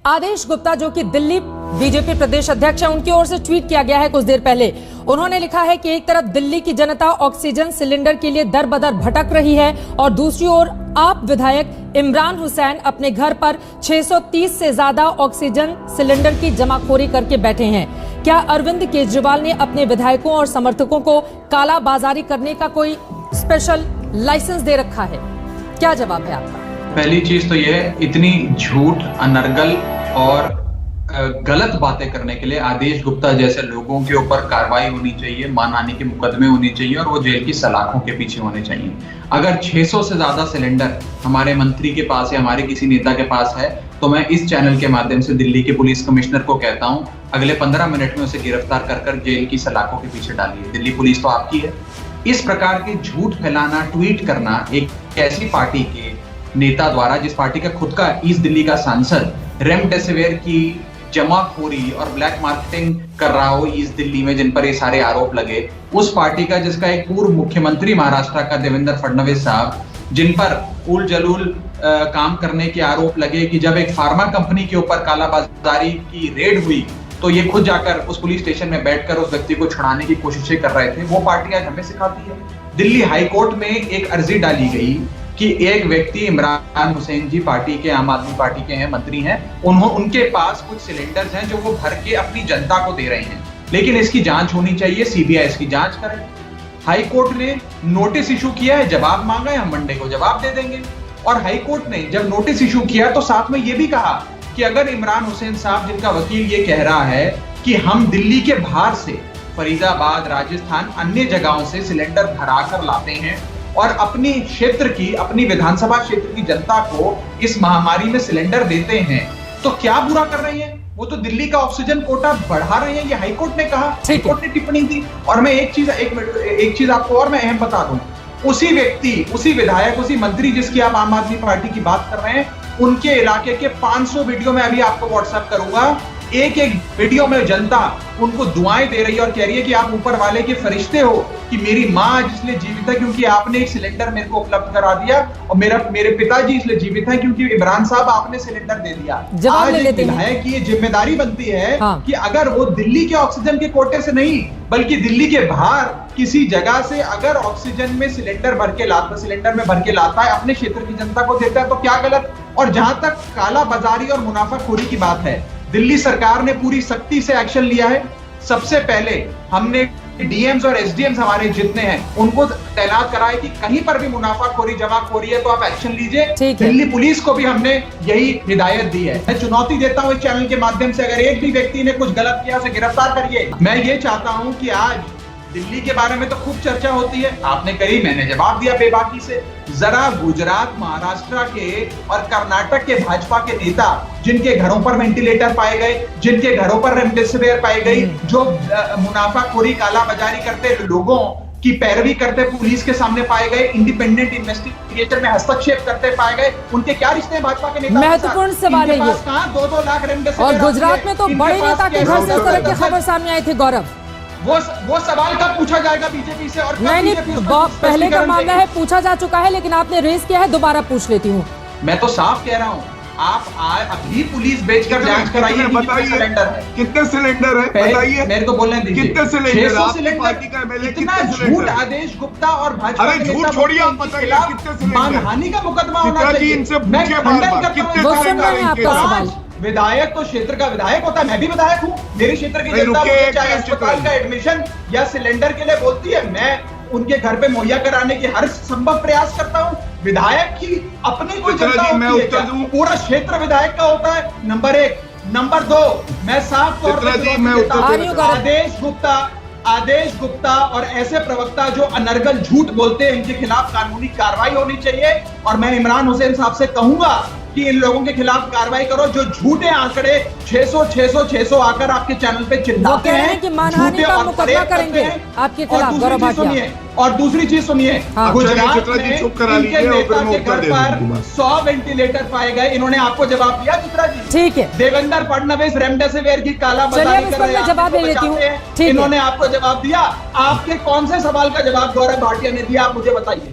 आदेश गुप्ता जो कि दिल्ली बीजेपी प्रदेश अध्यक्ष हैं, उनकी ओर से ट्वीट किया गया है कुछ देर पहले। उन्होंने लिखा है कि एक तरफ दिल्ली की जनता ऑक्सीजन सिलेंडर के लिए दर बदर भटक रही है और दूसरी ओर आप विधायक इमरान हुसैन अपने घर पर 630 से ज्यादा ऑक्सीजन सिलेंडर की जमाखोरी करके बैठे हैं। क्या अरविंद केजरीवाल ने अपने विधायकों और समर्थकों को कालाबाजारी करने का कोई स्पेशल लाइसेंस दे रखा है? क्या जवाब है आपका? पहली चीज तो यह, इतनी झूठ, अनर्गल और गलत बातें करने के लिए आदेश गुप्ता जैसे लोगों के ऊपर कार्रवाई होनी चाहिए, मानहानि के मुकदमे होने चाहिए और वो जेल की सलाखों के पीछे होने चाहिए। अगर 600 से ज्यादा सिलेंडर हमारे मंत्री के पास या हमारे किसी नेता के पास है तो मैं इस चैनल के माध्यम से दिल्ली के पुलिस कमिश्नर को कहता हूं, अगले 15 मिनट में उसे गिरफ्तार कर जेल की सलाखों के पीछे डालिए। दिल्ली पुलिस तो आपकी है। इस प्रकार के झूठ फैलाना, ट्वीट करना एक ऐसी पार्टी के नेता द्वारा जिस पार्टी का खुद का ईस्ट दिल्ली का सांसद रेमडेसिविर की जमाखोरी और ब्लैक मार्केटिंग कर रहा हो ईस्ट दिल्ली में, जिन पर ये सारे आरोप लगे, उस पार्टी का जिसका एक पूर्व मुख्यमंत्री महाराष्ट्र का देवेंद्र फडणवीस साहब, जिन पर उल जलूल काम करने के आरोप लगे कि जब एक फार्मा कंपनी के ऊपर कालाबाजारी की रेड हुई तो ये खुद जाकर उस पुलिस स्टेशन में बैठकर उस व्यक्ति को छुड़ाने की कोशिशें कर रहे थे, वो पार्टी आज हमें सिखाती है। दिल्ली हाईकोर्ट में एक अर्जी डाली गई कि एक व्यक्ति इमरान हुसैन जी पार्टी के, आम आदमी पार्टी के हैं, मंत्री हैं, उनके पास कुछ सिलेंडर्स हैं जो वो भर के अपनी जनता को दे रहे हैं, लेकिन इसकी जांच होनी चाहिए, सीबीआई इसकी जांच करे। हाई कोर्ट ने नोटिस इशू किया है, जवाब मांगा है, हम मंडे को जवाब दे देंगे। और हाई कोर्ट ने जब नोटिस इशू किया तो साथ में ये भी कहा कि अगर इमरान हुसैन साहब, जिनका वकील ये कह रहा है कि हम दिल्ली के बाहर से, फरीदाबाद, राजस्थान, अन्य जगहों से सिलेंडर भरा कर लाते हैं और अपनी क्षेत्र की, अपनी विधानसभा क्षेत्र की जनता को इस महामारी में सिलेंडर देते हैं, तो क्या बुरा कर रहे हैं? वो तो दिल्ली का ऑक्सीजन कोटा बढ़ा रहे हैं, ये हाईकोर्ट ने कहा, हाईकोर्ट ने टिप्पणी दी। और मैं एक चीज आपको और मैं अहम बता दूं, उसी व्यक्ति, उसी विधायक, उसी मंत्री जिसकी आप आम आदमी पार्टी की बात कर रहे हैं, उनके इलाके के 500 वीडियो में अभी आपको व्हाट्सएप करूंगा, एक एक वीडियो में जनता उनको दुआएं दे रही है और कह रही है कि आप ऊपर वाले के फरिश्ते हो, कि मेरी माँ इसलिए जीवित है क्योंकि आपने एक सिलेंडर मेरे को उपलब्ध करा दिया, और मेरे पिताजी इसलिए जीवित हैं क्योंकि इमरान साहब आपने सिलेंडर दे दिया। आज एक विधायक की ये जिम्मेदारी बनती है कि अगर वो दिल्ली के ऑक्सीजन के कोटे से नहीं बल्कि दिल्ली के बाहर किसी जगह से अगर ऑक्सीजन में सिलेंडर में भर के लाता है, अपने क्षेत्र की जनता को देता है, तो क्या गलत? और जहां तक कालाबाजारी और मुनाफाखोरी की बात है, दिल्ली सरकार ने पूरी सख्ती से एक्शन लिया है। सबसे पहले हमने डीएम्स और एसडीएम्स हमारे जितने हैं उनको तैनात करा है कि कहीं पर भी मुनाफाखोरी, जमाखोरी है तो आप एक्शन लीजिए। दिल्ली पुलिस को भी हमने यही हिदायत दी है। मैं चुनौती देता हूं इस चैनल के माध्यम से, अगर एक भी व्यक्ति ने कुछ गलत किया उसे गिरफ्तार करिए। मैं ये चाहता हूं कि आज दिल्ली के बारे में तो खूब चर्चा होती है, आपने करी, मैंने जवाब दिया बेबाकी से। जरा गुजरात, महाराष्ट्र के और कर्नाटक के भाजपा के नेता जिनके घरों पर वेंटिलेटर पाए गए, जिनके घरों पर रेमडेसिविर पाई गई, जो मुनाफाखोरी, कालाबाजारी करते लोगों की पैरवी करते पुलिस के सामने पाए गए, इंडिपेंडेंट इन्वेस्टिगेशन में हस्तक्षेप करते पाए गए, उनके क्या रिश्ते हैं भाजपा के नेता? महत्वपूर्ण सवाल है ये। 2-2 लाख रेमडेसिविर। और गुजरात में तो बड़े नेता के घर से इस तरह की खबर सामने आई थी। गौरव, वो सवाल कब पूछा जाएगा बीजेपी से? और नहीं, पहले का मामला है, पूछा जा चुका है, लेकिन आपने रेज किया है, दोबारा पूछ लेती हूँ। मैं तो साफ कह रहा हूँ, आप अभी पुलिस बेचकर जांच कराइए, बताइए सिलेंडर है, कितने सिलेंडर है बताइए, मेरे को बोलने दीजिए, कितने सिलेंडर? 600 सिलेंडर। इतना झूठ आदेश गुप्ता और भाजपा के नेता, छोड़िए, आप बताइए कितने सिलेंडर? मानहानि का मुकदमा होना चाहिए। मैं खंडन करता हूं। विधायक तो क्षेत्र का विधायक होता है, मैं भी विधायक हूँ, मेरे क्षेत्र की जनता चाहे अस्पताल का एडमिशन या सिलेंडर के लिए बोलती है, मैं उनके घर पे मुहैया कराने की हर संभव प्रयास करता हूँ। विधायक की अपनी कोई जनता होती है क्या? पूरा क्षेत्र विधायक का होता है, नंबर 1। नंबर 2, मैं साफ तौर पर आदेश गुप्ता और ऐसे प्रवक्ता जो अनर्गल झूठ बोलते हैं, इनके खिलाफ कानूनी कार्रवाई होनी चाहिए। और मैं इमरान हुसैन साहब से कहूंगा कि इन लोगों के खिलाफ कार्रवाई करो जो झूठे आंकड़े 600 आकर आपके चैनल पे चिल्लाते हैं कि मानहानि का मुकदमा करेंगे आपके खिलाफ। गौरव भाटिया, और दूसरी चीज सुनिए, गुजरात में इनके नेता के घर पर 100 वेंटिलेटर पाए गए, इन्होंने आपको जवाब दिया चित्रा जी? ठीक है। देवेंद्र फडणवीस रेमडेसिविर की कालाबाजारी कर रहे हैं, इन्होंने आपको जवाब दिया? आपके कौन से सवाल का जवाब गौरव भाटिया ने दिया, आप मुझे बताइए।